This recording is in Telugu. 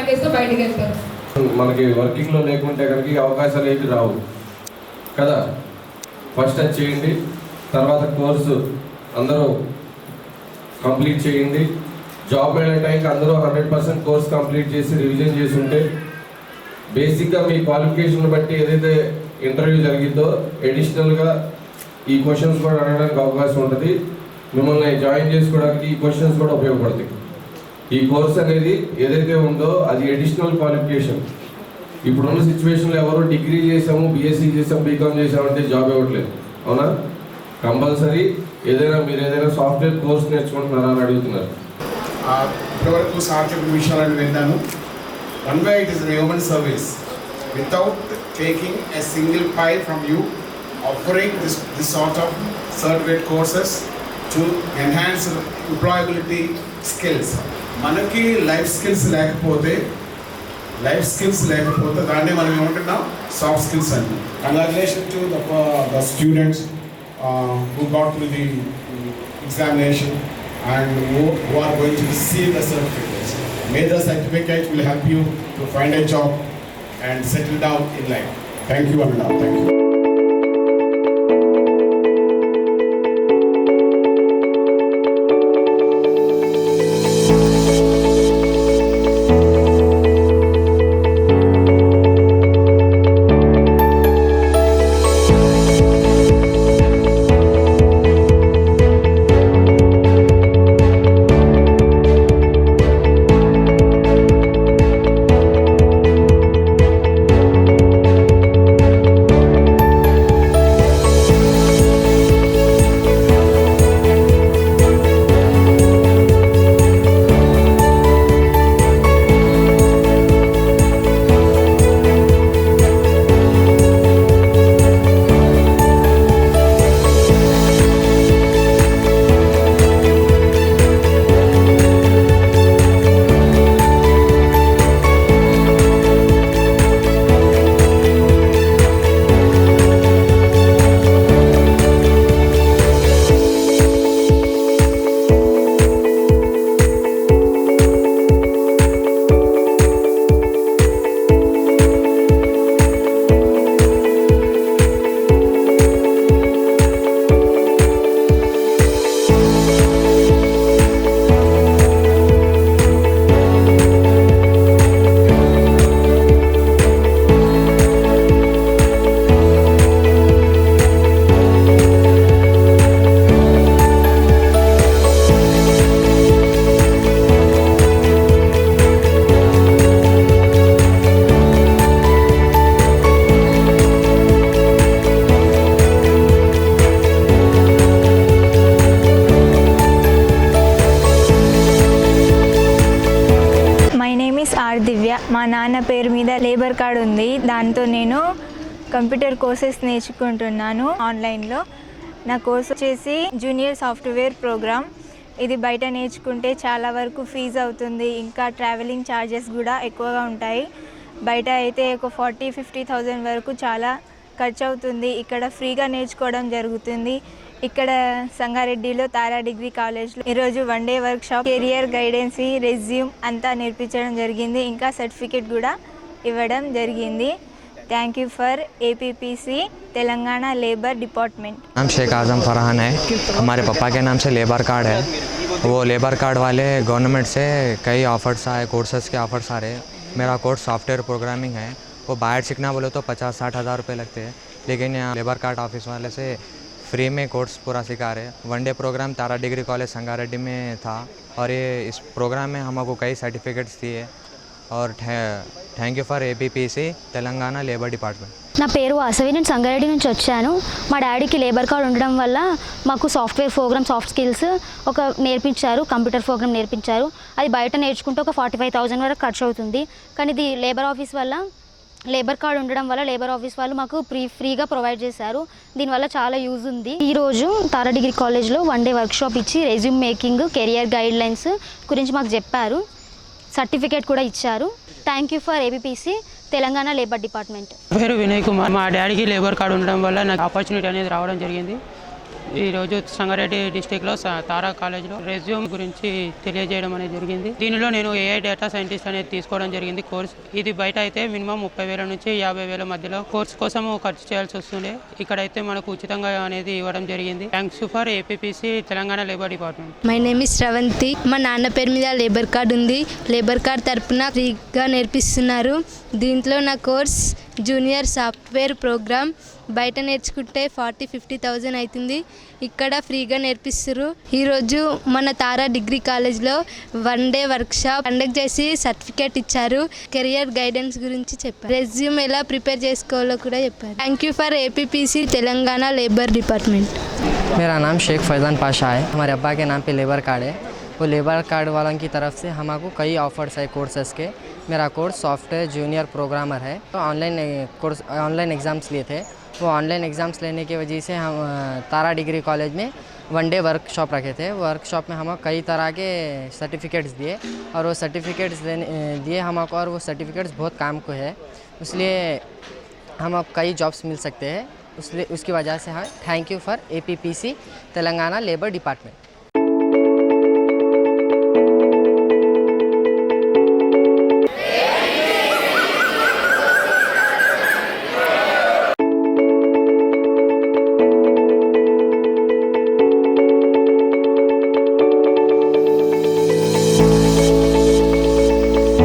వేస్తే బయటకు వెళ్తారు. మనకి వర్కింగ్లో లేకుంటే కనుక ఈ అవకాశాలు ఏమి రావు కదా. ఫస్ట్ అది చేయండి, తర్వాత కోర్సు అందరూ కంప్లీట్ చేయండి. జాబ్ వెళ్ళే టైంకి అందరూ 100% కోర్స్ కంప్లీట్ చేసి రివిజన్ చేసి ఉంటే బేసిక్గా మీ క్వాలిఫికేషన్ బట్టి ఏదైతే ఇంటర్వ్యూ జరిగిందో అడిషనల్గా ఈ క్వశ్చన్స్ కూడా అడగడానికి అవకాశం ఉంటుంది. మిమ్మల్ని జాయిన్ చేసుకోవడానికి ఈ క్వశ్చన్స్ కూడా ఉపయోగపడతాయి. ఈ కోర్స్ అనేది ఏదైతే ఉందో అది అడిషనల్ క్వాలిఫికేషన్. ఇప్పుడున్న సిచ్యువేషన్లో ఎవరు డిగ్రీ చేసాము, బీఎస్సీ చేసాము, బీకామ్ చేసామంటే జాబ్ ఇవ్వట్లేదు, అవునా? కంపల్సరీ మీరు ఏదైనా సాఫ్ట్వేర్ కోర్స్ నేర్చుకుంటున్నారా అని అడుగుతున్నారు. ఇప్పటివరకు సార్ చెప్పిన విషయాలను విన్నాను. One way it is human service without taking a single pie from you, offering this sort of certificate courses to enhance employability skills. మనకి లైఫ్ స్కిల్స్ లేకపోతే దాన్నే మనం ఏమంటున్నాం సాఫ్ట్ స్కిల్స్ అని. Congratulation to the students who got through the examination and who are going to receive the certificates. May the certificate will help you to find a job and settle down in life. Thank you and thank you. దివ్య. మా నాన్న పేరు మీద లేబర్ కార్డ్ ఉంది. దాంతో నేను కంప్యూటర్ కోర్సెస్ నేర్చుకుంటున్నాను ఆన్లైన్లో. నా కోర్స్ వచ్చేసి జూనియర్ సాఫ్ట్వేర్ ప్రోగ్రామ్. ఇది బయట నేర్చుకుంటే చాలా వరకు ఫీజు అవుతుంది, ఇంకా ట్రావెలింగ్ ఛార్జెస్ కూడా ఎక్కువగా ఉంటాయి. బయట అయితే ఒక 40-50,000 వరకు చాలా ఖర్చు అవుతుంది. ఇక్కడ ఫ్రీగా నేర్చుకోవడం జరుగుతుంది. ఇక్కడ సంగారెడ్డిలో తారా డిగ్రీ కాలేజ్లో ఈరోజు 1 day workshop, career guidance, resume అంతా నేర్పించడం జరిగింది. ఇంకా సర్టిఫికేట్ కూడా ఇవ్వడం జరిగింది. Thank you for APPC Telangana labour department. नाम शेख आज़म फरहान है। हमारे पापा के नाम से लेबर कार्ड है। वो लेबर कार्ड वाले गवर्नमेंट से कई ऑफर्स आए, कोर्सेज़ के ऑफर्स आ रहे। मेरा कोर्स सॉफ्टवेयर प्रोग्रामिंग है। वो बाहर सीखना बोले तो 50-60 हज़ार रुपये लगते हैं, लेकिन यहाँ लेबर कार्ड ऑफिस वाले से फ्री में कोर्स पूरा सिखा रहे। 1 डे प्रोग्राम तारा डिग्री कॉलेज संगारेड्डी में था और ये इस प्रोग्राम में हमको कई सर्टिफिकेट्स दिए। और thank you for APPC Telangana labour department. నా పేరు వాసవి, నేను సంగారెడ్డి నుంచి వచ్చాను. మా డాడీకి లేబర్ కార్డ్ ఉండడం వల్ల మాకు సాఫ్ట్వేర్ ప్రోగ్రామ్, సాఫ్ట్ స్కిల్స్ ఒక నేర్పించారు, కంప్యూటర్ ప్రోగ్రామ్ నేర్పించారు. అది బయట నేర్చుకుంటే ఒక 45,000 వరకు ఖర్చు అవుతుంది. కానీ ఇది లేబర్ ఆఫీస్ వల్ల, లేబర్ కార్డ్ ఉండడం వల్ల లేబర్ ఆఫీస్ వాళ్ళు మాకు ఫ్రీగా ప్రొవైడ్ చేశారు. దీనివల్ల చాలా యూజ్ ఉంది. ఈరోజు తారా డిగ్రీ కాలేజ్లో 1 డే వర్క్షాప్ ఇచ్చి resume making, career guide lines గురించి మాకు చెప్పారు. సర్టిఫికేట్ కూడా ఇచ్చారు. Thank you for APPC Telangana labour department. పేరు వినయ్ కుమార్। మా డాడీకి లేబర్ కార్డు ఉండడం వల్ల నాకు ఆపర్చునిటీ అనేది రావడం జరిగింది। ఈరోజు సంగారెడ్డి డిస్టిక్లో తారా కాలేజ్లో రెజ్యూమ్ గురించి తెలియజేయడం అనేది జరిగింది. దీనిలో నేను AI డేటా సైంటిస్ట్ అనేది తీసుకోవడం జరిగింది కోర్స్. ఇది బయట అయితే మినిమం 30,000 నుంచి 50,000 మధ్యలో కోర్స్ కోసం ఖర్చు చేయాల్సి వస్తుండే. ఇక్కడైతే మనకు ఉచితంగా అనేది ఇవ్వడం జరిగింది. Thanks for APPC Telangana labour department. My name is Sravanthi. మా నాన్న పేరు మీద లేబర్ కార్డ్ ఉంది. లేబర్ కార్డ్ తరపున ఫ్రీగా నేర్పిస్తున్నారు. దీంట్లో నా కోర్స్ జూనియర్ సాఫ్ట్వేర్ ప్రోగ్రామ్. బయట నేర్చుకుంటే 40-50,000 అవుతుంది. ఇక్కడ ఫ్రీగా నేర్పిస్తారు. ఈరోజు మన తారా డిగ్రీ కాలేజ్లో 1 డే వర్క్షాప్ కండక్ట్ చేసి సర్టిఫికేట్ ఇచ్చారు. కెరియర్ గైడెన్స్ గురించి చెప్పారు. రెజ్యూమ్ ఎలా ప్రిపేర్ చేసుకోవాలో కూడా చెప్పారు. Thank you for APPC Telangana labour department. मेरा नाम शेख फैज़ान पाशा है. हमारे अब्बा के नाम पे लेबर कार्ड है. वो लेबर कार्ड वालों की तरफ से हमको कई ऑफर्स है कोर्सेस के. मेरा कोर्स सॉफ्टवेयर जूनियर प्रोग्रामर है. तो ऑनलाइन एग्ज़ाम्स लिए थे. वो ऑनलाइन एग्ज़ाम्स लेने की वजह से हम तारा डिग्री कॉलेज में 1 डे वर्कशॉप रखे थे. वर्कशॉप में हमको कई तरह के सर्टिफिकेट्स दिए और वो सर्टिफिकेट्स दिए हमको, और वो सर्टिफिकेट्स बहुत काम को है. इसलिए हम अब कई जॉब्स मिल सकते हैं. उसकी वजह से हाँ, thank you for APPC Telangana labour department.